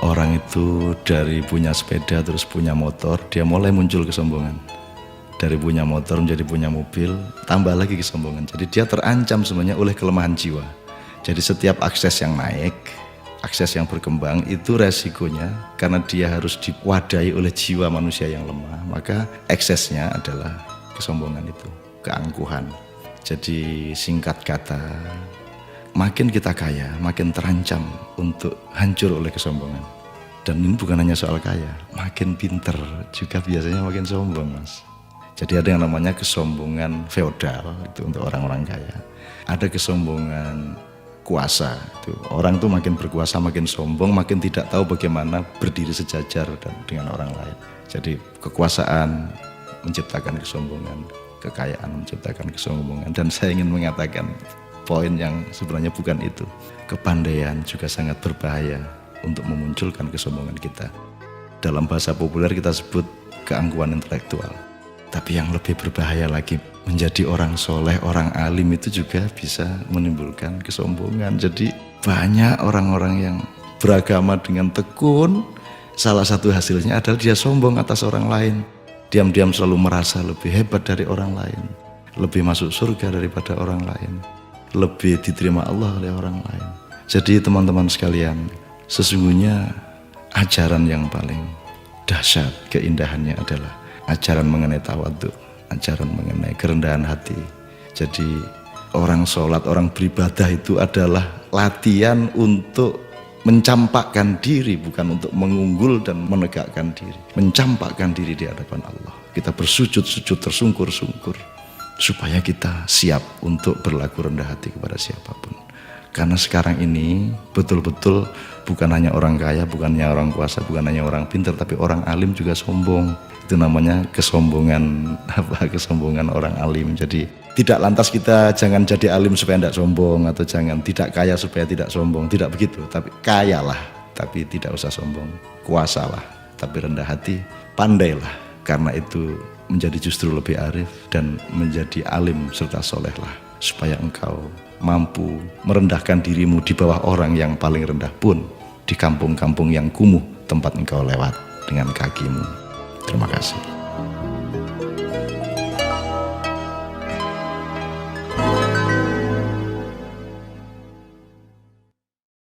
Orang itu dari punya sepeda terus punya motor, dia mulai muncul kesombongan. Dari punya motor menjadi punya mobil, tambah lagi kesombongan. Jadi dia terancam sebenarnya oleh kelemahan jiwa. Jadi setiap akses yang naik, akses yang berkembang itu resikonya karena dia harus diwadahi oleh jiwa manusia yang lemah. Maka eksesnya adalah kesombongan itu, keangkuhan. Jadi singkat kata, makin kita kaya, makin terancam untuk hancur oleh kesombongan. Dan ini bukan hanya soal kaya, makin pinter juga biasanya makin sombong, Mas. Jadi ada yang namanya kesombongan feodal, itu untuk orang-orang kaya. Ada kesombongan kuasa, itu orang tuh makin berkuasa, makin sombong, makin tidak tahu bagaimana berdiri sejajar dengan orang lain. Jadi kekuasaan menciptakan kesombongan, kekayaan menciptakan kesombongan. Dan saya ingin mengatakan poin yang sebenarnya bukan itu. Kepandaian juga sangat berbahaya untuk memunculkan kesombongan kita. Dalam bahasa populer kita sebut keangkuhan intelektual. Tapi yang lebih berbahaya lagi, menjadi orang soleh, orang alim itu juga bisa menimbulkan kesombongan. Jadi banyak orang-orang yang beragama dengan tekun, salah satu hasilnya adalah dia sombong atas orang lain. Diam-diam selalu merasa lebih hebat dari orang lain, lebih masuk surga daripada orang lain, lebih diterima Allah oleh orang lain. Jadi teman-teman sekalian, sesungguhnya ajaran yang paling dahsyat keindahannya adalah ajaran mengenai tawadhu, ajaran mengenai kerendahan hati. Jadi orang sholat, orang beribadah itu adalah latihan untuk mencampakkan diri, bukan untuk mengunggul dan menegakkan diri. Mencampakkan diri di hadapan Allah. Kita bersujud-sujud tersungkur-sungkur supaya kita siap untuk berlaku rendah hati kepada siapapun. Karena sekarang ini betul-betul bukan hanya orang kaya, bukan hanya orang kuasa, bukan hanya orang pintar, tapi orang alim juga sombong. Itu namanya kesombongan, kesombongan orang alim. Jadi tidak lantas kita jangan jadi alim supaya tidak sombong, atau jangan tidak kaya supaya tidak sombong, tidak begitu. Tapi kayalah, tapi tidak usah sombong. Kuasalah, tapi rendah hati. Pandailah, karena itu menjadi justru lebih arif dan menjadi alim serta solehlah, supaya engkau mampu merendahkan dirimu di bawah orang yang paling rendah pun di kampung-kampung yang kumuh tempat engkau lewat dengan kakimu. Terima kasih.